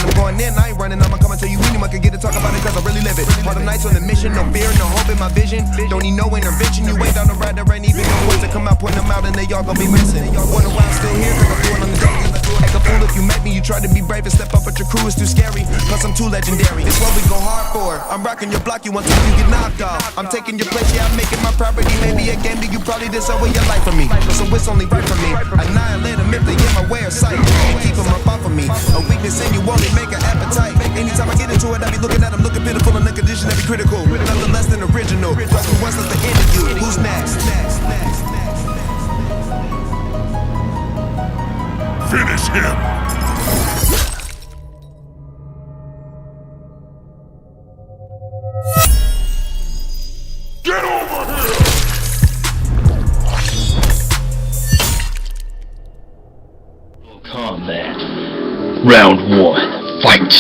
I'm going in, I ain't running, I'ma come and tell you anyone can get to talk about it cause I really live it. All the nights on the mission, no fear, no hope in my vision. Don't need no intervention, you ain't down the ride, there ain't even no ones to come out, point them out and they all gon' be missing. Wonder why I'm still here, cause I'm doing on the daily. Act a fool if you met me, you try to be brave and step up but your crew is too scary. Plus I'm too legendary, it's what we go hard for. I'm rocking your block, you want to you get knocked off. I'm taking your place, yeah I'm making my property. Maybe a game that you probably did so with your life for me. So it's only right for me, annihilate them if they get my way of sight. And keep them up off of me, a weakness in you only make an appetite. Anytime I get into it, I be looking at them, looking pitiful in the condition that be critical. Nothing less than original. Trust me once, that's the end of you. Who's next? Finish him! Get over here! Combat. Round 1. Fight!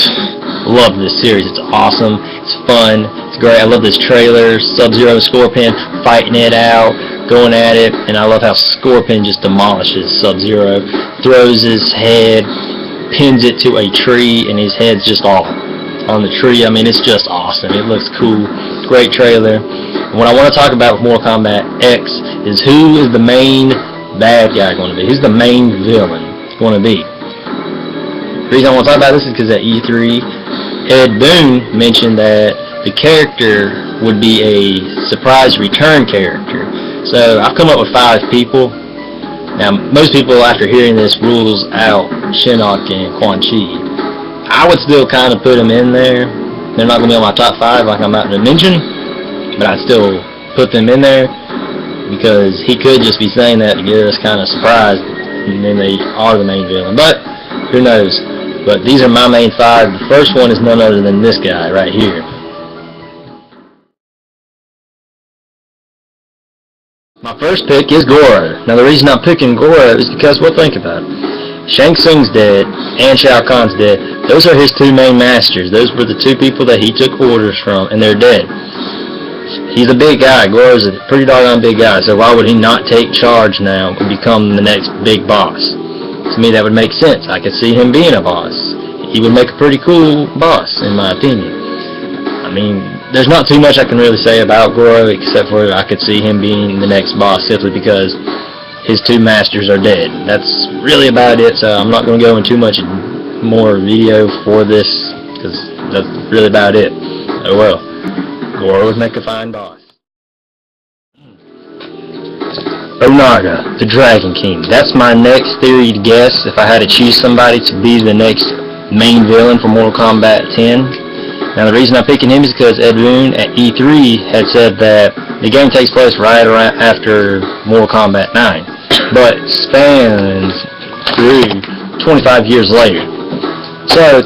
Love this series, it's awesome, it's fun, it's great. I love this trailer, Sub-Zero and Scorpion fighting it out, going at it, and I love how Scorpion just demolishes Sub-Zero, throws his head, pins it to a tree, and his head's just all on the tree. I mean, it's just awesome, it looks cool, great trailer. And what I want to talk about with Mortal Kombat X is who is the main bad guy going to be, who's the main villain going to be. The reason I want to talk about this is because at E3, Ed Boon mentioned that the character would be a surprise return character. So I've come up with 5 people. Now most people after hearing this rules out Shinnok and Quan Chi. I would still kind of put them in there. They're not going to be on my top 5 like I'm about to mention, but I'd still put them in there because he could just be saying that to get us kind of surprised and then they are the main villain. But who knows? But these are my main 5. The first one is none other than this guy right here. My first pick is Goro. Now the reason I'm picking Goro is because, well, think about it. Shang Tsung's dead and Shao Kahn's dead. Those are his 2 main masters. Those were the 2 people that he took orders from, and they're dead. He's a big guy. Goro's a pretty doggone big guy, so why would he not take charge now and become the next big boss? To me, that would make sense. I could see him being a boss. He would make a pretty cool boss, in my opinion. I mean, there's not too much I can really say about Goro, except for I could see him being the next boss simply because his 2 masters are dead. That's really about it, so I'm not going to go into too much more video for this, because that's really about it. Oh well. Goro would make a fine boss. Onaga, the Dragon King. That's my next theory to guess if I had to choose somebody to be the next main villain for Mortal Kombat 10. Now the reason I'm picking him is because Ed Boon at E3 had said that the game takes place right around after Mortal Kombat 9, but spans through 25 years later. So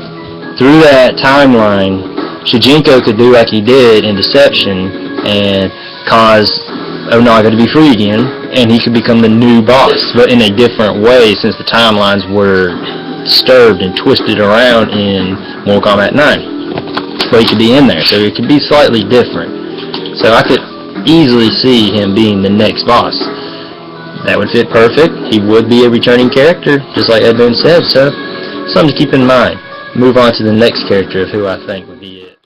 through that timeline, Shujinko could do like he did in Deception and cause Onaga to be free again, and he could become the new boss, but in a different way since the timelines were disturbed and twisted around in Mortal Kombat 9. But he could be in there, so it could be slightly different. So I could easily see him being the next boss. That would fit perfect. He would be a returning character, just like Ed Boon said, so something to keep in mind. Move on to the next character of who I think would be it.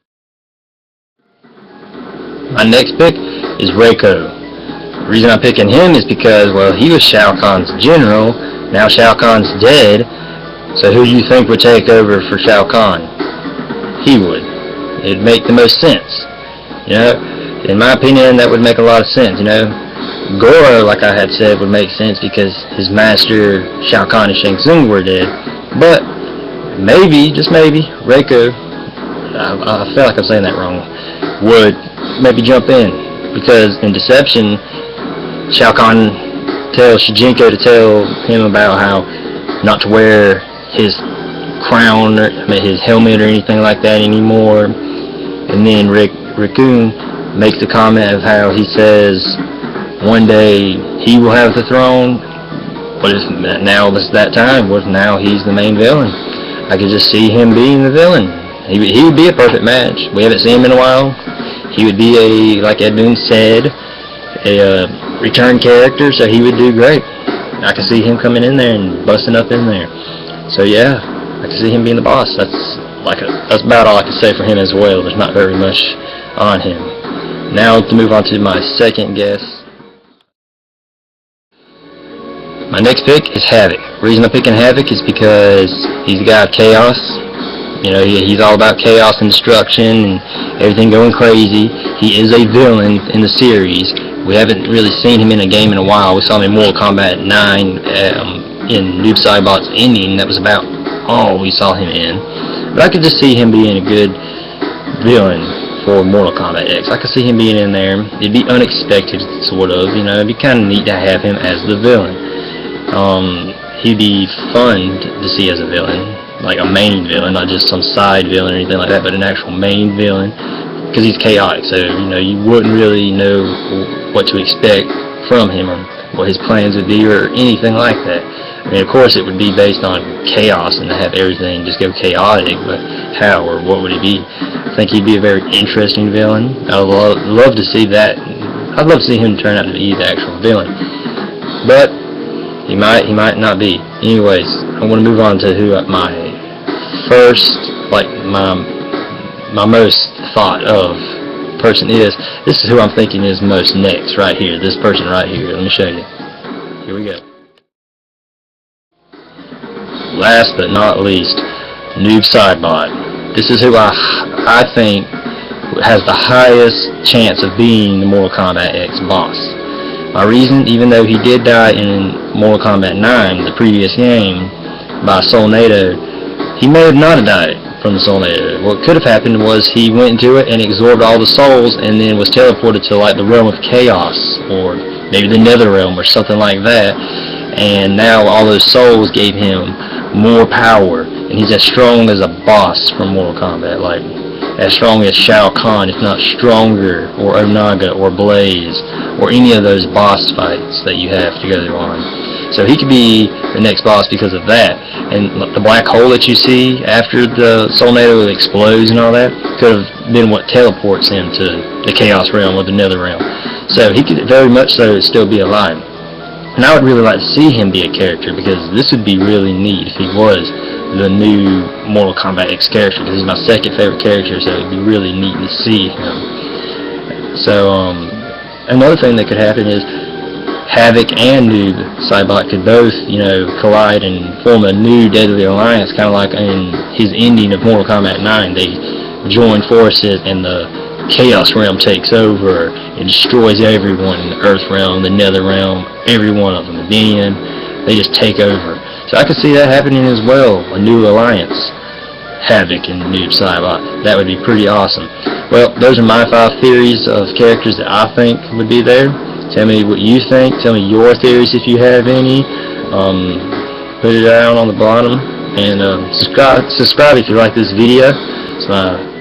My next pick is Reiko. The reason I'm picking him is because, well, he was Shao Kahn's general. Now Shao Kahn's dead. So who do you think would take over for Shao Kahn? He would. It'd make the most sense. You know, in my opinion, that would make a lot of sense, you know. Goro, like I had said, would make sense because his master, Shao Kahn and Shang Tsung were dead. But maybe, just maybe, Reiko, I feel like I'm saying that wrong, would maybe jump in. Because in Deception, Shao Kahn tells Shujinko to tell him about how not to wear his crown, or his helmet or anything like that anymore. And then Raccoon makes a comment of how he says one day he will have the throne, but now it's that time. What if now he's the main villain? I could just see him being the villain. He would be a perfect match. We haven't seen him in a while. He would be a, like Ed Boon said, a return character, so he would do great. I could see him coming in there and busting up in there. So yeah, I could see him being the boss. That's that's about all I can say for him as well. There's not very much on him. Now to move on to my second guess. My next pick is Havoc. The reason I'm picking Havoc is because he's a guy of chaos. You know, he's all about chaos and destruction and everything going crazy. He is a villain in the series. We haven't really seen him in a game in a while. We saw him in Mortal Kombat 9 in Noob Saibot's ending. That was about all we saw him in. But I could just see him being a good villain for Mortal Kombat X. I could see him being in there. It'd be unexpected, sort of. You know, it'd be kind of neat to have him as the villain. He'd be fun to see as a villain. Like a main villain, not just some side villain or anything like that, but an actual main villain, because he's chaotic, so you know, you wouldn't really know what to expect from him or what his plans would be or anything like that. I mean, of course it would be based on chaos and to have everything just go chaotic, but how or what would he be? I think he'd be a very interesting villain. I'd love to see that. I'd love to see him turn out to be the actual villain, but he might not be. Anyways, I want to move on to who my first, like my most thought of person is. This is who I'm thinking is most next, right here. This person right here. Let me show you. Here we go. Last but not least, Noob Saibot. This is who I think has the highest chance of being the Mortal Kombat X boss. My reason, even though he did die in Mortal Kombat 9, the previous game, by Soulnado, he may have not died from the Soulnado. What could have happened was he went into it and absorbed all the souls and then was teleported to like the realm of chaos, or maybe the nether realm or something like that, and now all those souls gave him more power, and he's as strong as a boss from Mortal Kombat, like as strong as Shao Kahn, if not stronger, or Onaga, or Blaze, or any of those boss fights that you have to go on. So he could be the next boss because of that. And the black hole that you see after the Soulnado explodes and all that could have been what teleports him to the Chaos Realm or the Nether Realm. So he could very much so still be alive. And I would really like to see him be a character, because this would be really neat if he was the new Mortal Kombat X character, because he's my second favorite character, so it would be really neat to see him. So another thing that could happen is Havoc and Noob Saibot could both, you know, collide and form a new deadly alliance, kind of like in his ending of Mortal Kombat 9. They join forces and the Chaos Realm takes over and destroys everyone in the Earth Realm, the Nether Realm, every one of them. And then they just take over. So I could see that happening as well, a new alliance, Havoc and Noob Saibot. That would be pretty awesome. Well, those are my 5 theories of characters that I think would be there. Tell me what you think. Tell me your theories if you have any. Put it down on the bottom, and subscribe if you like this video. It's my